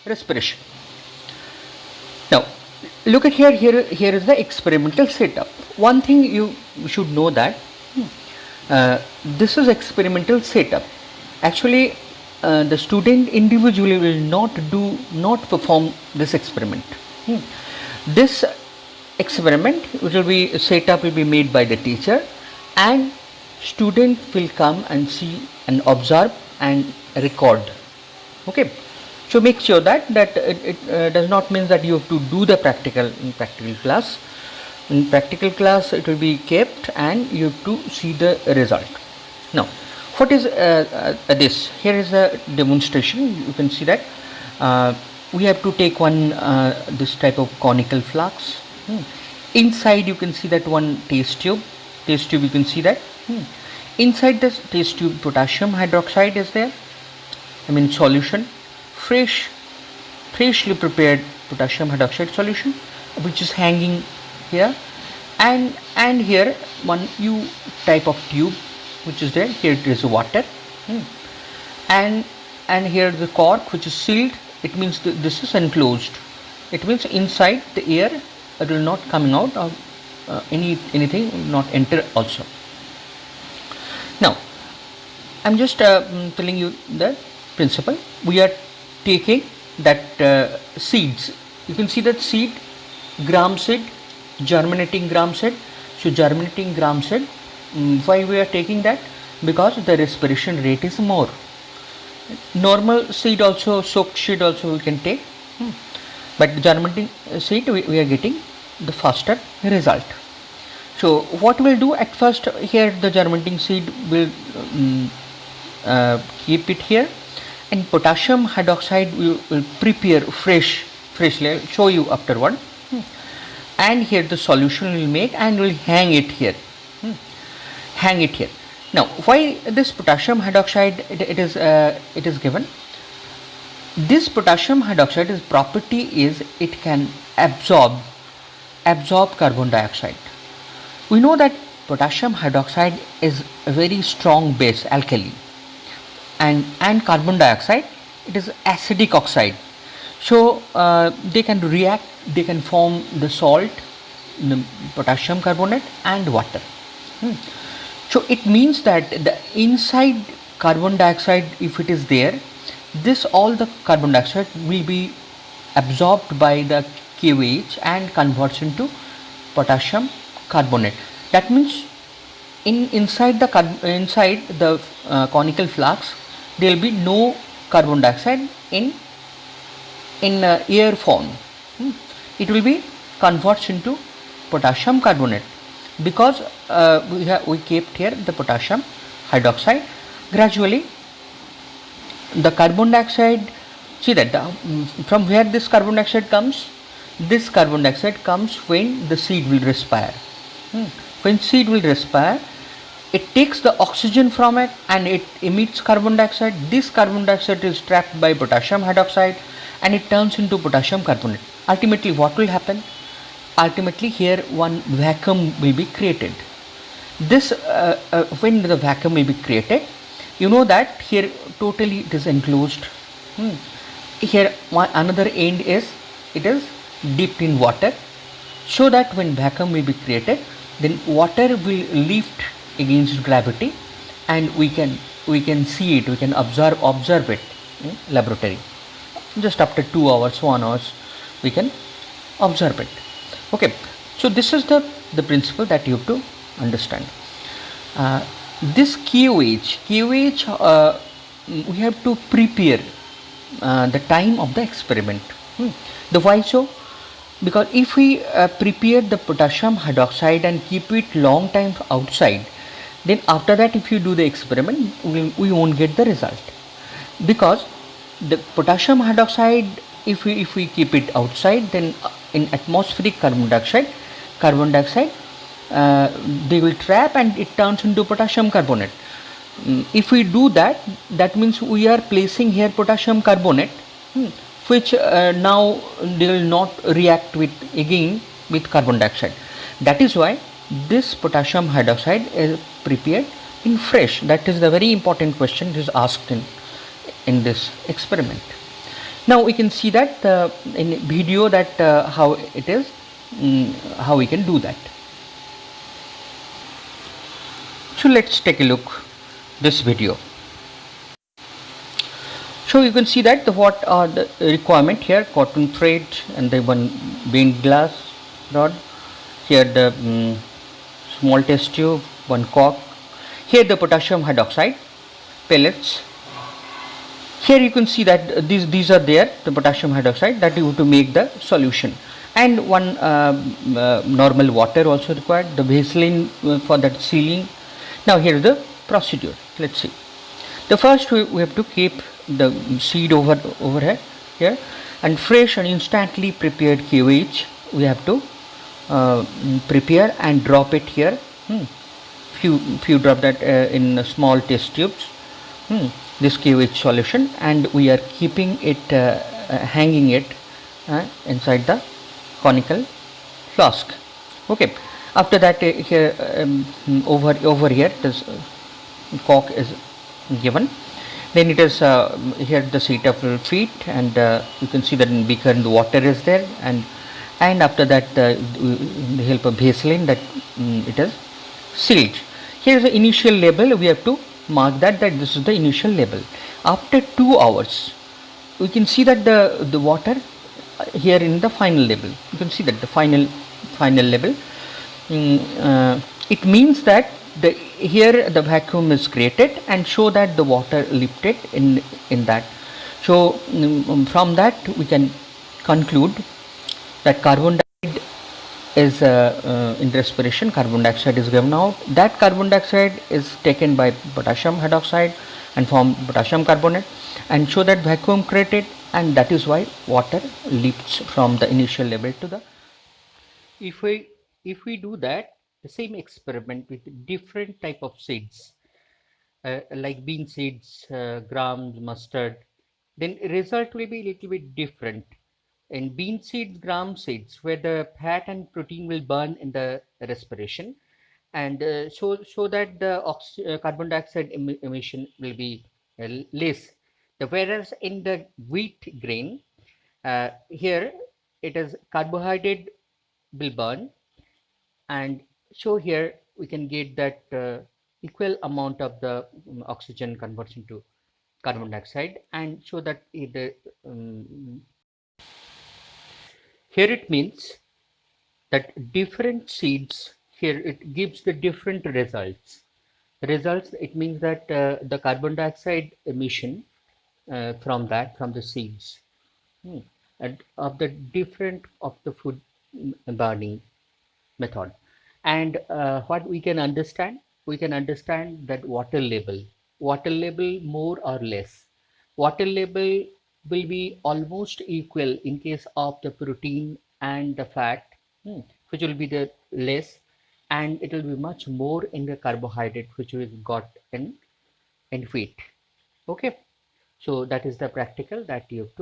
respiration. Now, look at here is the experimental setup. One thing you should know that this is experimental setup. Actually, the student individually will not perform this experiment. This experiment which will be set up will be made by the teacher, and student will come and see and observe and record. Okay, so make sure that it does not mean that you have to do the practical in practical class. In practical class it will be kept and you have to see the result. Now, what is this? Here is a demonstration. You can see that we have to take one this type of conical flask. Inside you can see that one test tube. You can see that inside this test tube potassium hydroxide is there. I mean solution, freshly prepared potassium hydroxide solution, which is hanging here, and here one new type of tube which is there. Here it is water, and here the cork which is sealed. It means this is enclosed. It means inside the air it will not coming out, or anything will not enter also. Now I'm just telling you the principle. We are taking that seeds. You can see that seed, gram seed, germinating gram seed. So germinating gram seed, why we are taking that? Because the respiration rate is more. Normal seed also, soaked seed also we can take, but germinating seed we are getting the faster result. So what we'll do at first, here the germinating seed will keep it here, and potassium hydroxide will prepare freshly. I'll show you afterward. And here the solution will make and will hang it here. Now, why this potassium hydroxide it is given? This potassium hydroxide property is it can absorb carbon dioxide. We know that potassium hydroxide is a very strong base, alkali, and carbon dioxide, it is acidic oxide. So they can react, they can form the salt, the potassium carbonate and water. So it means that the inside carbon dioxide, if it is there, this all the carbon dioxide will be absorbed by the KOH and converts into potassium carbonate. That means inside the conical flask there will be no carbon dioxide in air form. It will be converts into potassium carbonate, because we kept here the potassium hydroxide. Gradually the carbon dioxide, see that from where this carbon dioxide comes? This carbon dioxide comes when the seed will respire. When seed will respire, it takes the oxygen from it and it emits carbon dioxide. This carbon dioxide is trapped by potassium hydroxide and it turns into potassium carbonate. Ultimately what will happen? Ultimately here one vacuum will be created. This when the vacuum will be created, you know that here totally it is enclosed. Here another end is dipped in water, so that when vacuum will be created, then water will lift against gravity and we can see it, we can observe it in laboratory. Just after 2 hours, 1 hour we can observe it. Okay, so this is the principle that you have to understand. This KOH we have to prepare the time of the experiment. The why so? Because if we prepare the potassium hydroxide and keep it long time outside, then after that if you do the experiment we won't get the result, because the potassium hydroxide, if we keep it outside, then in atmospheric carbon dioxide they will trap and it turns into potassium carbonate. If we do that, that means we are placing here potassium carbonate, which now they will not react again with carbon dioxide. That is why this potassium hydroxide is prepared in fresh. That is the very important question is asked in this experiment. Now we can see that in video that how it is, how we can do that. So let's take a look this video. So you can see that what are the requirement here: cotton thread and the one bent glass rod. Here the small test tube, one cork. Here the potassium hydroxide pellets. Here you can see that these are there, the potassium hydroxide that you have to make the solution, and one normal water also required, the Vaseline for that sealing. Now here is the procedure. Let's see. The first we have to keep the seed over here, and fresh and instantly prepared KOH we have to prepare and drop it here. Few drop that in small test tubes. This KOH solution, and we are keeping it hanging it inside the conical flask. Okay. After that, here over here this cork is given. Then it is here the Cetaphil feet, and you can see that in beaker and the water is there, and after that with the help of Vaseline that it is sealed. Here is the initial label. We have to mark that this is the initial label. After 2 hours, we can see that the water here in the final label. You can see that the final label. It means that here the vacuum is created, and show that the water lifted in that. So from that we can conclude that carbon dioxide is in respiration, carbon dioxide is given out. That carbon dioxide is taken by potassium hydroxide and form potassium carbonate, and show that vacuum created, and that is why water lifts from the initial level to the. If we do that, the same experiment with different type of seeds, like bean seeds, grams, mustard, then result will be a little bit different. In bean seeds, gram seeds, where the fat and protein will burn in the respiration, and so that the carbon dioxide emission will be less. Whereas in the wheat grain, here it is carbohydrate will burn, and so here we can get that equal amount of the oxygen conversion to carbon dioxide, and so that here it means that different seeds, here it gives the different results. It means that the carbon dioxide emission from the seeds, and of the different of the food burning method. And what we can understand that water label more or less. Water label will be almost equal in case of the protein and the fat, which will be the less, and it will be much more in the carbohydrate, which we got in wheat. Okay, so that is the practical that you have to